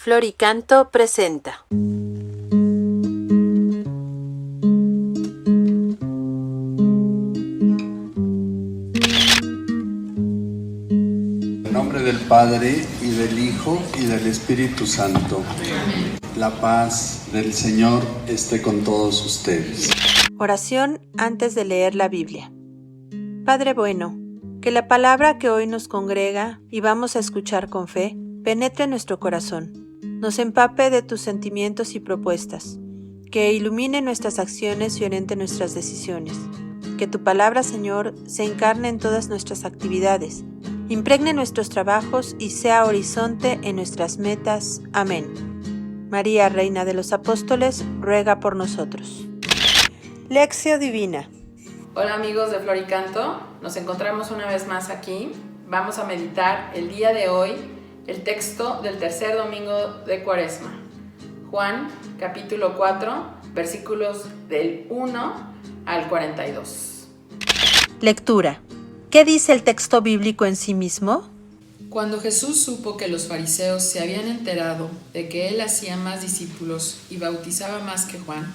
Floricanto presenta. En nombre del Padre, y del Hijo, y del Espíritu Santo. Amén. La paz del Señor esté con todos ustedes. Oración antes de leer la Biblia. Padre bueno, que la palabra que hoy nos congrega y vamos a escuchar con fe, penetre nuestro corazón, nos empape de tus sentimientos y propuestas, que ilumine nuestras acciones y oriente nuestras decisiones. Que tu palabra, Señor, se encarne en todas nuestras actividades, impregne nuestros trabajos y sea horizonte en nuestras metas. Amén. María, Reina de los Apóstoles, ruega por nosotros. Lección Divina. Hola amigos de Floricanto, nos encontramos una vez más aquí. Vamos a meditar el día de hoy el texto del tercer domingo de Cuaresma. Juan, capítulo 4, versículos del 1 al 42. Lectura. ¿Qué dice el texto bíblico en sí mismo? Cuando Jesús supo que los fariseos se habían enterado de que él hacía más discípulos y bautizaba más que Juan,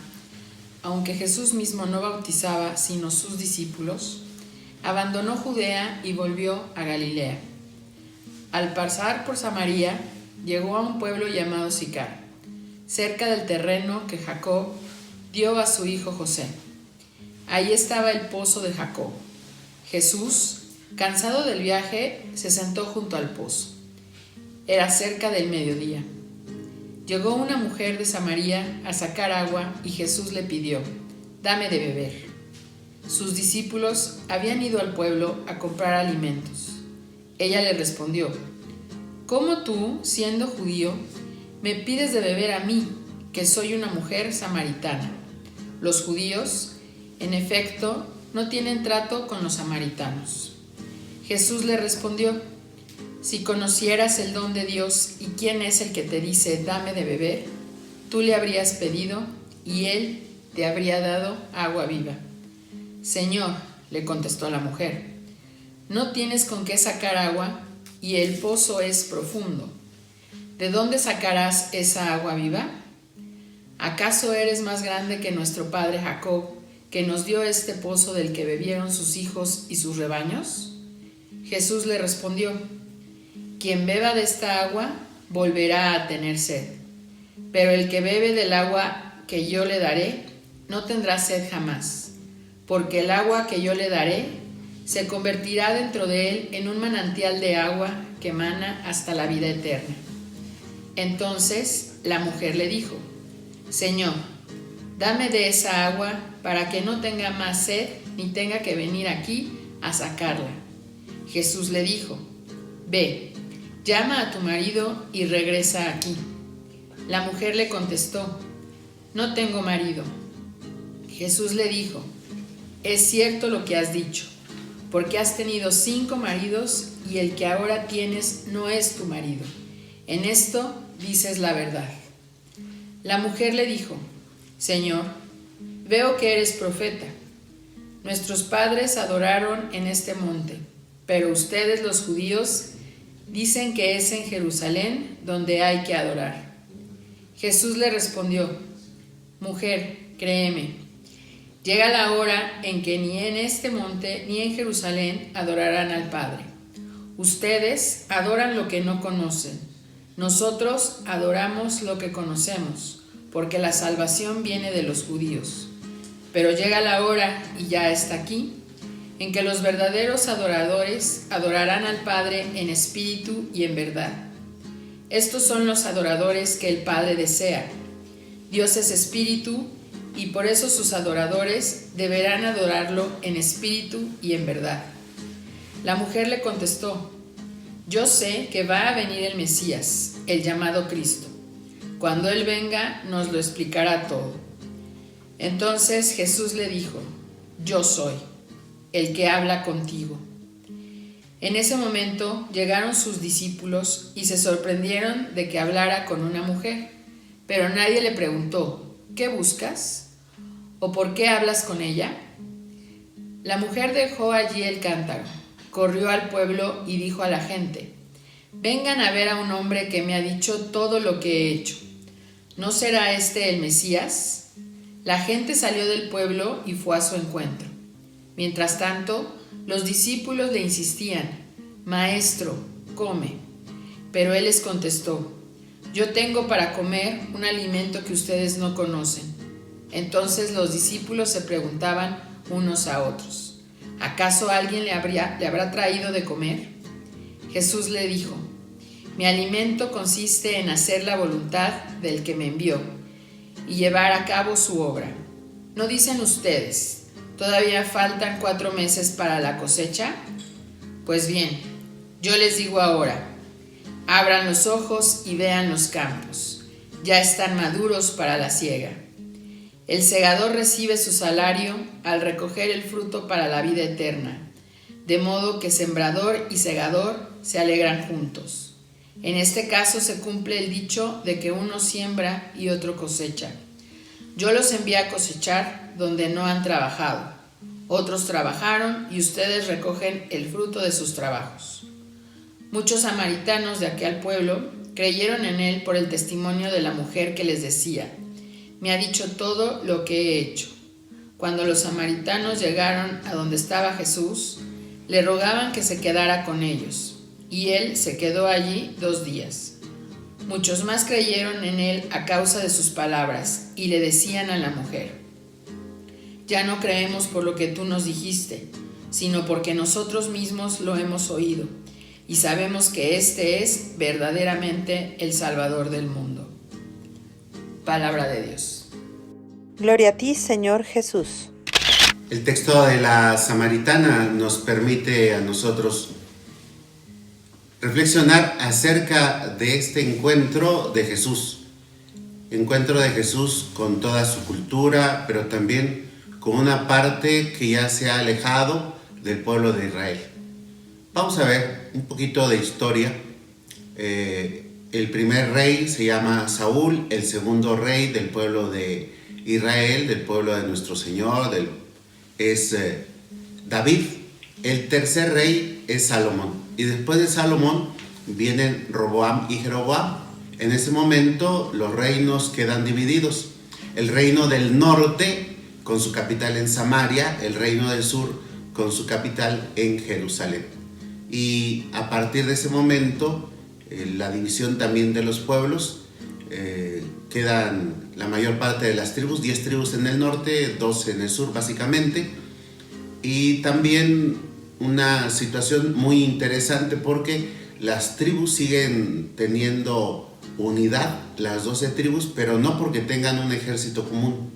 aunque Jesús mismo no bautizaba sino sus discípulos, abandonó Judea y volvió a Galilea. Al pasar por Samaria, llegó a un pueblo llamado Sicar, cerca del terreno que Jacob dio a su hijo José. Ahí estaba el pozo de Jacob. Jesús, cansado del viaje, se sentó junto al pozo. Era cerca del mediodía. Llegó una mujer de Samaria a sacar agua y Jesús le pidió: «Dame de beber». Sus discípulos habían ido al pueblo a comprar alimentos. Ella le respondió: «¿Cómo tú, siendo judío, me pides de beber a mí, que soy una mujer samaritana?» Los judíos, en efecto, no tienen trato con los samaritanos. Jesús le respondió: «Si conocieras el don de Dios y quién es el que te dice dame de beber, tú le habrías pedido y él te habría dado agua viva». «Señor», le contestó la mujer, «no tienes con qué sacar agua y el pozo es profundo. ¿De dónde sacarás esa agua viva? ¿Acaso eres más grande que nuestro padre Jacob, que nos dio este pozo del que bebieron sus hijos y sus rebaños?» Jesús le respondió: «Quien beba de esta agua volverá a tener sed, pero el que bebe del agua que yo le daré no tendrá sed jamás, porque el agua que yo le daré se convertirá dentro de él en un manantial de agua que emana hasta la vida eterna». Entonces la mujer le dijo: «Señor, dame de esa agua para que no tenga más sed ni tenga que venir aquí a sacarla». Jesús le dijo: «Ve, llama a tu marido y regresa aquí». La mujer le contestó: «No tengo marido». Jesús le dijo: «Es cierto lo que has dicho, porque has tenido 5 maridos y el que ahora tienes no es tu marido. En esto dices la verdad». La mujer le dijo: «Señor, veo que eres profeta. Nuestros padres adoraron en este monte, pero ustedes los judíos dicen que es en Jerusalén donde hay que adorar». Jesús le respondió: «Mujer, créeme, llega la hora en que ni en este monte ni en Jerusalén adorarán al Padre. Ustedes adoran lo que no conocen. Nosotros adoramos lo que conocemos, porque la salvación viene de los judíos. Pero llega la hora, y ya está aquí, en que los verdaderos adoradores adorarán al Padre en espíritu y en verdad. Estos son los adoradores que el Padre desea. Dios es espíritu, y por eso sus adoradores deberán adorarlo en espíritu y en verdad». La mujer le contestó: «Yo sé que va a venir el Mesías, el llamado Cristo. Cuando Él venga, nos lo explicará todo». Entonces Jesús le dijo: «Yo soy el que habla contigo». En ese momento llegaron sus discípulos y se sorprendieron de que hablara con una mujer, pero nadie le preguntó: «¿Qué buscas?», o «¿Por qué hablas con ella?». La mujer dejó allí el cántaro, corrió al pueblo y dijo a la gente: vengan a ver a un hombre que me ha dicho todo lo que he hecho. ¿No será este el Mesías? La gente salió del pueblo y fue a su encuentro. Mientras tanto, los discípulos le insistían: Maestro, come. Pero él les contestó: Yo tengo para comer un alimento que ustedes no conocen. Entonces los discípulos se preguntaban unos a otros: ¿acaso alguien le habrá traído de comer? Jesús le dijo: Mi alimento consiste en hacer la voluntad del que me envió y llevar a cabo su obra. ¿No dicen ustedes: ¿todavía faltan 4 meses para la cosecha? Pues bien, yo les digo ahora: abran los ojos y vean los campos, ya están maduros para la siega. El segador recibe su salario al recoger el fruto para la vida eterna, de modo que sembrador y segador se alegran juntos. En este caso se cumple el dicho de que uno siembra y otro cosecha. Yo los envié a cosechar donde no han trabajado. Otros trabajaron y ustedes recogen el fruto de sus trabajos. Muchos samaritanos de aquel pueblo creyeron en él por el testimonio de la mujer que les decía: Me ha dicho todo lo que he hecho. Cuando los samaritanos llegaron a donde estaba Jesús, le rogaban que se quedara con ellos, y él se quedó allí 2 días. Muchos más creyeron en él a causa de sus palabras, y le decían a la mujer: Ya no creemos por lo que tú nos dijiste, sino porque nosotros mismos lo hemos oído, y sabemos que este es verdaderamente el Salvador del mundo. Palabra de Dios. Gloria a ti, Señor Jesús. El texto de la Samaritana nos permite a nosotros reflexionar acerca de este encuentro de Jesús. Encuentro de Jesús con toda su cultura, pero también con una parte que ya se ha alejado del pueblo de Israel. Vamos a ver un poquito de historia. El primer rey se llama Saúl, el segundo rey del pueblo de Israel, del pueblo de nuestro Señor, es David. El tercer rey es Salomón. Y después de Salomón vienen Roboam y Jeroboam. En ese momento los reinos quedan divididos. El reino del norte con su capital en Samaria, el reino del sur con su capital en Jerusalén. Y a partir de ese momento, la división también de los pueblos, quedan la mayor parte de las tribus, 10 tribus en el norte, 12 en el sur básicamente. Y también una situación muy interesante porque las tribus siguen teniendo unidad, las 12 tribus, pero no porque tengan un ejército común.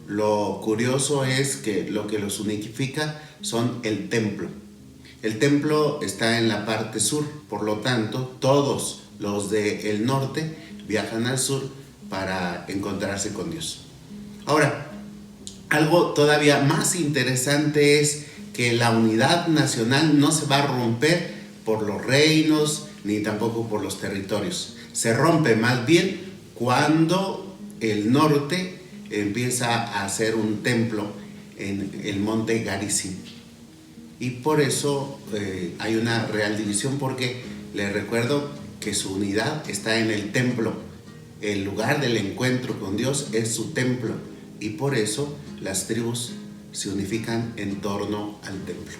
Lo curioso es que lo que los unifica son el templo. El templo está en la parte sur, por lo tanto, todos los del norte viajan al sur para encontrarse con Dios. Ahora, algo todavía más interesante es que la unidad nacional no se va a romper por los reinos ni tampoco por los territorios. Se rompe más bien cuando el norte empieza a hacer un templo en el monte Garizim. Y por eso hay una real división, porque les recuerdo que su unidad está en el templo. El lugar del encuentro con Dios es su templo, y por eso las tribus se unifican en torno al templo.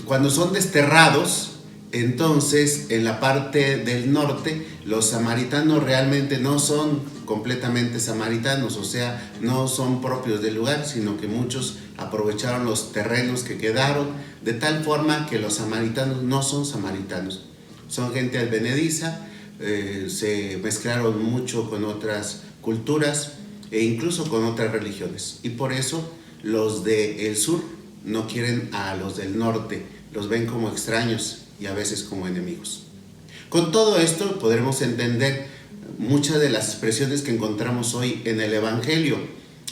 Cuando son desterrados, entonces en la parte del norte los samaritanos realmente no son completamente samaritanos, o sea, no son propios del lugar, sino que muchos aprovecharon los terrenos que quedaron, de tal forma que los samaritanos no son samaritanos, son gente advenediza, se mezclaron mucho con otras culturas e incluso con otras religiones, y por eso los del sur no quieren a los del norte, los ven como extraños y a veces como enemigos. Con todo esto podremos entender muchas de las expresiones que encontramos hoy en el Evangelio.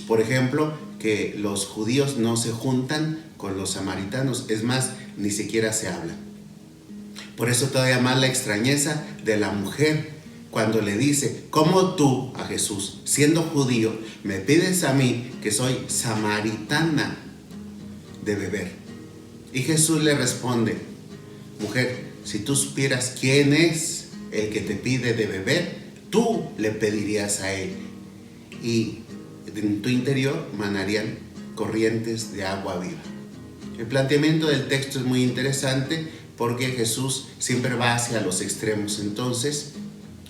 Por ejemplo, que los judíos no se juntan con los samaritanos, es más, ni siquiera se hablan. Por eso todavía más la extrañeza de la mujer cuando le dice: ¿cómo tú, a Jesús, siendo judío, me pides a mí, que soy samaritana, de beber? Y Jesús le responde: mujer, si tú supieras quién es el que te pide de beber, tú le pedirías a él, y en tu interior manarían corrientes de agua viva. El planteamiento del texto es muy interesante porque Jesús siempre va hacia los extremos. Entonces,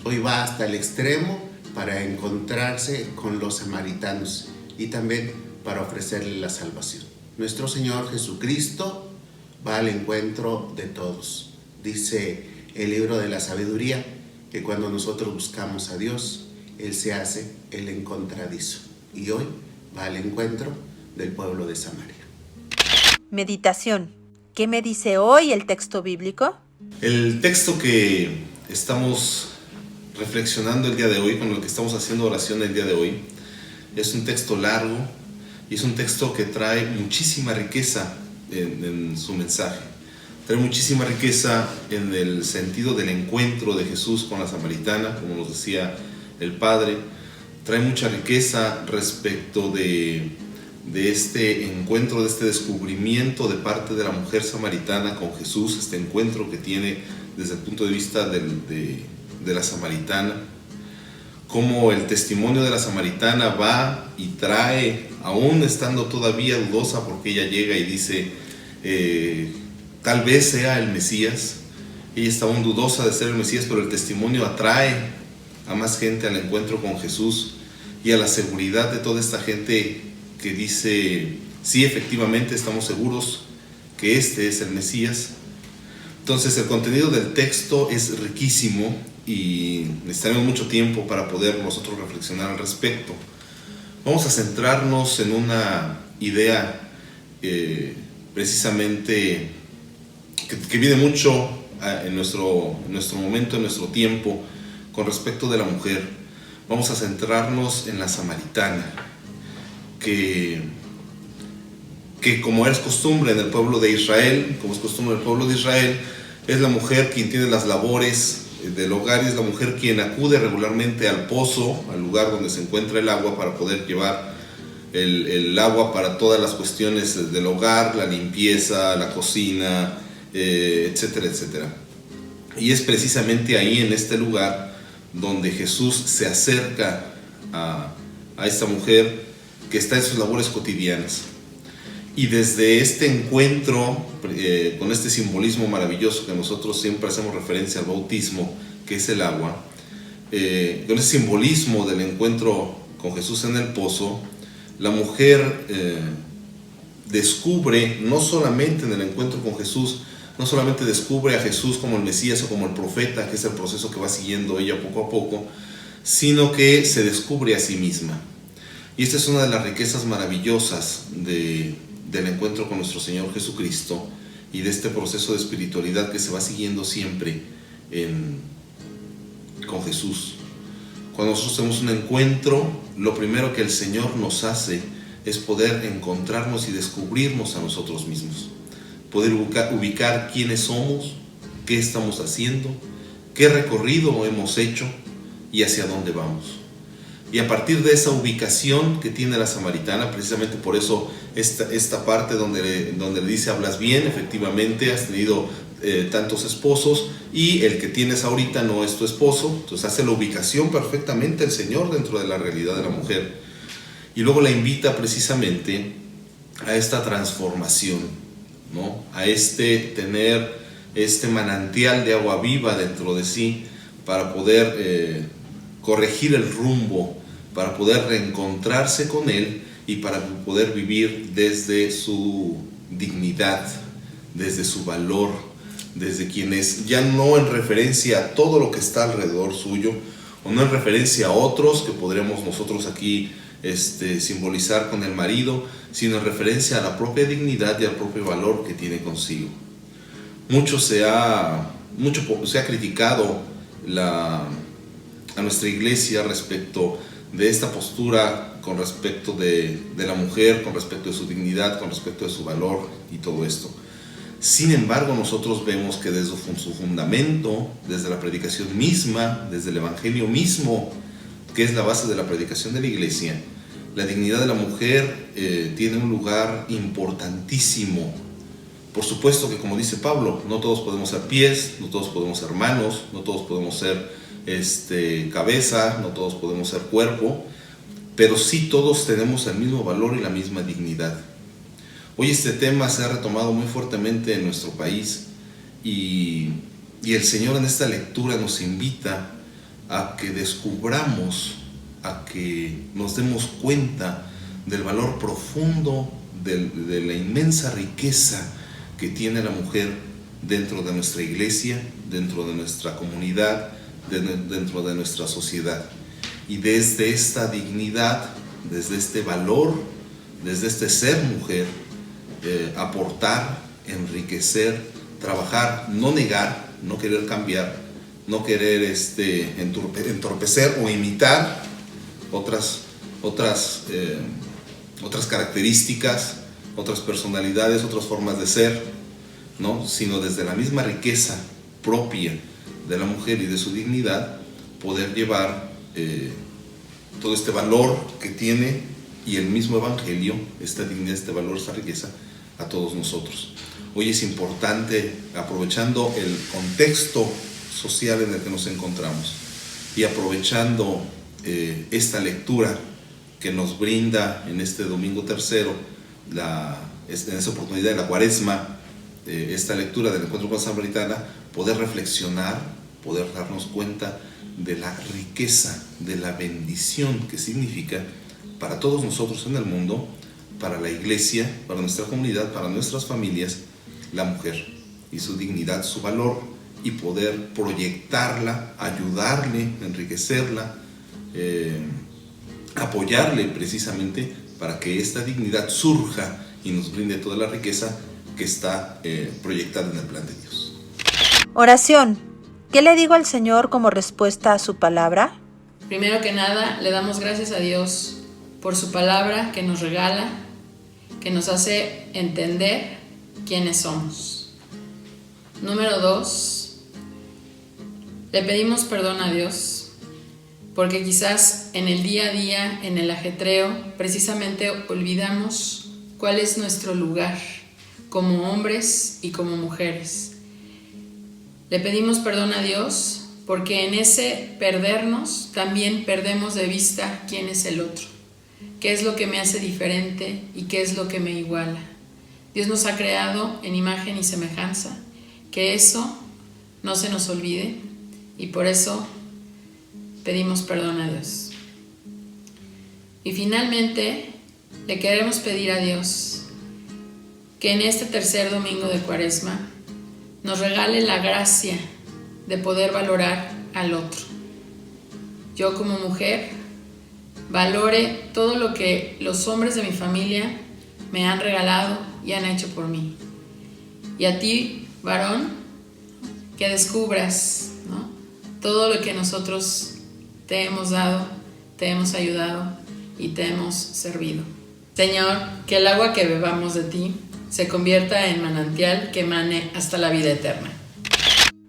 hoy va hasta el extremo para encontrarse con los samaritanos y también para ofrecerle la salvación. Nuestro Señor Jesucristo va al encuentro de todos. Dice el libro de la sabiduría que cuando nosotros buscamos a Dios, Él se hace el encontradizo. Y hoy va al encuentro del pueblo de Samaria. Meditación. ¿Qué me dice hoy el texto bíblico? El texto que estamos reflexionando el día de hoy, con el que estamos haciendo oración el día de hoy, es un texto largo y es un texto que trae muchísima riqueza en su mensaje. Trae muchísima riqueza en el sentido del encuentro de Jesús con la samaritana, como nos decía el Padre. Trae mucha riqueza respecto de este encuentro, de este descubrimiento de parte de la mujer samaritana con Jesús, este encuentro que tiene desde el punto de vista de la samaritana, cómo el testimonio de la samaritana va y trae, aún estando todavía dudosa, porque ella llega y dice, tal vez sea el Mesías. Ella está aún dudosa de ser el Mesías, pero el testimonio atrae a más gente al encuentro con Jesús y a la seguridad de toda esta gente que dice, sí, efectivamente estamos seguros que este es el Mesías. Entonces el contenido del texto es riquísimo y necesitaremos mucho tiempo para poder nosotros reflexionar al respecto. Vamos a centrarnos en una idea precisamente que viene mucho en nuestro momento, en nuestro tiempo, con respecto de la mujer. Vamos a centrarnos en la samaritana, que como es costumbre en el pueblo de Israel, es la mujer quien tiene las labores del hogar, y es la mujer quien acude regularmente al pozo, al lugar donde se encuentra el agua, para poder llevar el agua para todas las cuestiones del hogar, la limpieza, la cocina, etcétera, etcétera. Y es precisamente ahí, en este lugar, donde Jesús se acerca a esta mujer que está en sus labores cotidianas. Y desde este encuentro, con este simbolismo maravilloso que nosotros siempre hacemos referencia al bautismo, que es el agua, con ese simbolismo del encuentro con Jesús en el pozo, la mujer descubre, no solamente en el encuentro con Jesús, no solamente descubre a Jesús como el Mesías o como el profeta, que es el proceso que va siguiendo ella poco a poco, sino que se descubre a sí misma. Y esta es una de las riquezas maravillosas del encuentro con nuestro Señor Jesucristo y de este proceso de espiritualidad que se va siguiendo siempre con Jesús. Cuando nosotros tenemos un encuentro, lo primero que el Señor nos hace es poder encontrarnos y descubrirnos a nosotros mismos, poder ubicar quiénes somos, qué estamos haciendo, qué recorrido hemos hecho y hacia dónde vamos. Y a partir de esa ubicación que tiene la samaritana, precisamente por eso esta parte donde le dice, hablas bien, efectivamente has tenido tantos esposos y el que tienes ahorita no es tu esposo. Entonces hace la ubicación perfectamente el Señor dentro de la realidad de la mujer. Y luego la invita precisamente a esta transformación, ¿no? A tener este manantial de agua viva dentro de sí para poder corregir el rumbo, para poder reencontrarse con Él y para poder vivir desde su dignidad, desde su valor, desde quien es, ya no en referencia a todo lo que está alrededor suyo, o no en referencia a otros que podremos nosotros aquí simbolizar con el marido, sino en referencia a la propia dignidad y al propio valor que tiene consigo. Mucho se ha criticado a nuestra iglesia respecto de esta postura, con respecto de la mujer, con respecto de su dignidad, con respecto de su valor y todo esto. Sin embargo, nosotros vemos que desde su fundamento, desde la predicación misma, desde el evangelio mismo, que es la base de la predicación de la iglesia, la dignidad de la mujer tiene un lugar importantísimo Por supuesto que, como dice Pablo, no todos podemos ser pies, no todos podemos ser manos, no todos podemos ser cabeza, no todos podemos ser cuerpo, pero sí todos tenemos el mismo valor y la misma dignidad. Hoy este tema se ha retomado muy fuertemente en nuestro país y el Señor en esta lectura nos invita a que descubramos, a que nos demos cuenta del valor profundo, de la inmensa riqueza que tiene la mujer dentro de nuestra iglesia, dentro de nuestra comunidad, dentro de nuestra sociedad. Y desde esta dignidad, desde este valor, desde este ser mujer, aportar, enriquecer, trabajar, no negar, no querer cambiar, no querer entorpecer o imitar otras características, otras personalidades, otras formas de ser, ¿no? Sino desde la misma riqueza propia de la mujer y de su dignidad, poder llevar todo este valor que tiene y el mismo Evangelio, esta dignidad, este valor, esta riqueza, a todos nosotros. Hoy es importante, aprovechando el contexto social en el que nos encontramos y aprovechando esta lectura que nos brinda en este domingo tercero, en esa oportunidad de la Cuaresma, esta lectura del encuentro con la Samaritana, poder reflexionar, poder darnos cuenta de la riqueza, de la bendición que significa para todos nosotros en el mundo, para la iglesia, para nuestra comunidad, para nuestras familias, la mujer y su dignidad, su valor, y poder proyectarla, ayudarle, enriquecerla, apoyarle precisamente para que esta dignidad surja y nos brinde toda la riqueza que está proyectada en el plan de Dios. Oración. ¿Qué le digo al Señor como respuesta a su palabra? Primero que nada, le damos gracias a Dios por su palabra que nos regala, que nos hace entender quiénes somos. Número 2, le pedimos perdón a Dios, porque quizás en el día a día, en el ajetreo, precisamente olvidamos cuál es nuestro lugar como hombres y como mujeres. Le pedimos perdón a Dios porque en ese perdernos también perdemos de vista quién es el otro, qué es lo que me hace diferente y qué es lo que me iguala. Dios nos ha creado en imagen y semejanza, que eso no se nos olvide, y por eso pedimos perdón a Dios. Y finalmente le queremos pedir a Dios que en este tercer domingo de Cuaresma nos regale la gracia de poder valorar al otro. Yo como mujer valore todo lo que los hombres de mi familia me han regalado y han hecho por mí. Y a ti, varón, que descubras, ¿no?, todo lo que nosotros te hemos dado, te hemos ayudado y te hemos servido. Señor, que el agua que bebamos de ti se convierta en manantial que emane hasta la vida eterna.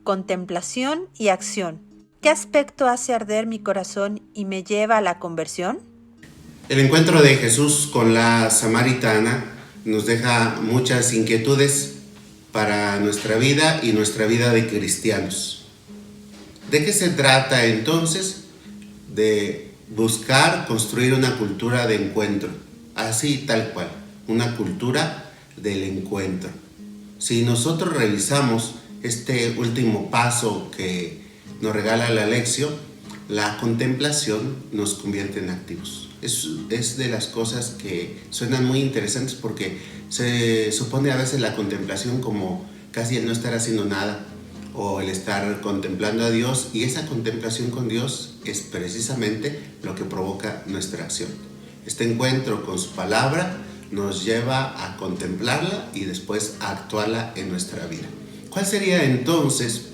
Contemplación y acción. ¿Qué aspecto hace arder mi corazón y me lleva a la conversión? El encuentro de Jesús con la samaritana nos deja muchas inquietudes para nuestra vida y nuestra vida de cristianos. ¿De qué se trata entonces? De buscar construir una cultura de encuentro, así tal cual, una cultura del encuentro. Si nosotros revisamos este último paso que nos regala la lección, la contemplación nos convierte en activos. Es de las cosas que suenan muy interesantes porque se supone a veces la contemplación como casi el no estar haciendo nada o el estar contemplando a Dios, y esa contemplación con Dios es precisamente lo que provoca nuestra acción. Este encuentro con su palabra nos lleva a contemplarla y después a actuarla en nuestra vida. ¿Cuál sería entonces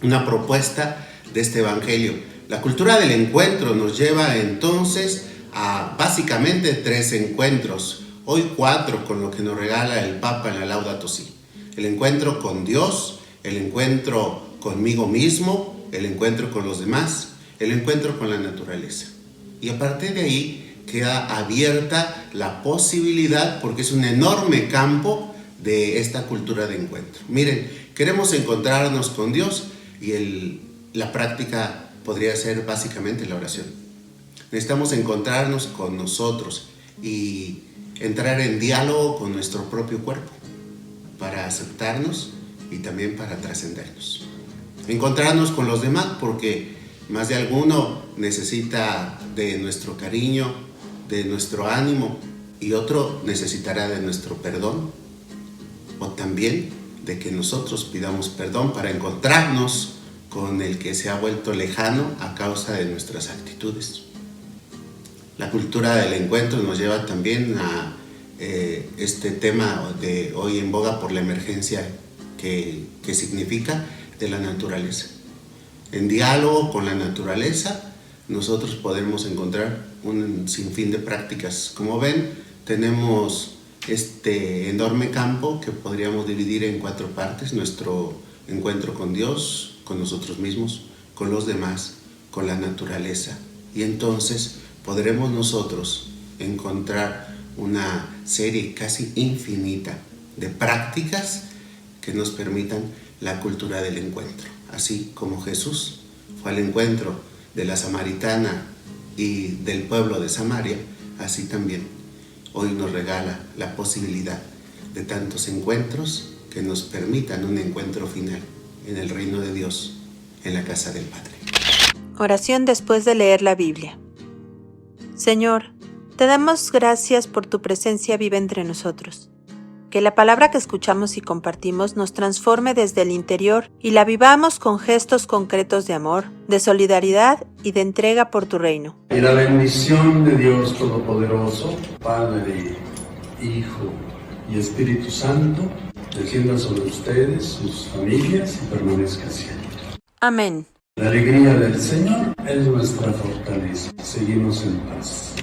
una propuesta de este evangelio? La cultura del encuentro nos lleva entonces a básicamente 3 encuentros, hoy 4 con lo que nos regala el Papa en la Laudato Si. El encuentro con Dios, el encuentro conmigo mismo, el encuentro con los demás, el encuentro con la naturaleza. Y a partir de ahí queda abierta la posibilidad, porque es un enorme campo, de esta cultura de encuentro. Miren, queremos encontrarnos con Dios y la práctica podría ser básicamente la oración. Necesitamos encontrarnos con nosotros y entrar en diálogo con nuestro propio cuerpo para aceptarnos y también para trascendernos. Encontrarnos con los demás porque más de alguno necesita de nuestro cariño, de nuestro ánimo y otro necesitará de nuestro perdón o también de que nosotros pidamos perdón para encontrarnos con el que se ha vuelto lejano a causa de nuestras actitudes. La cultura del encuentro nos lleva también a este tema de hoy en boga por la emergencia que significa de la naturaleza. En diálogo con la naturaleza nosotros podemos encontrar un sinfín de prácticas. Como ven, tenemos este enorme campo que podríamos dividir en 4 partes: nuestro encuentro con Dios, con nosotros mismos, con los demás, con la naturaleza. Y entonces podremos nosotros encontrar una serie casi infinita de prácticas que nos permitan la cultura del encuentro. Así como Jesús fue al encuentro de la samaritana y del pueblo de Samaria, así también hoy nos regala la posibilidad de tantos encuentros que nos permitan un encuentro final en el reino de Dios, en la casa del Padre. Oración después de leer la Biblia. Señor, te damos gracias por tu presencia viva entre nosotros. Que la palabra que escuchamos y compartimos nos transforme desde el interior y la vivamos con gestos concretos de amor, de solidaridad y de entrega por tu reino. Y la bendición de Dios Todopoderoso, Padre, Hijo y Espíritu Santo, descienda sobre ustedes, sus familias y permanezca siempre. Amén. La alegría del Señor es nuestra fortaleza. Seguimos en paz.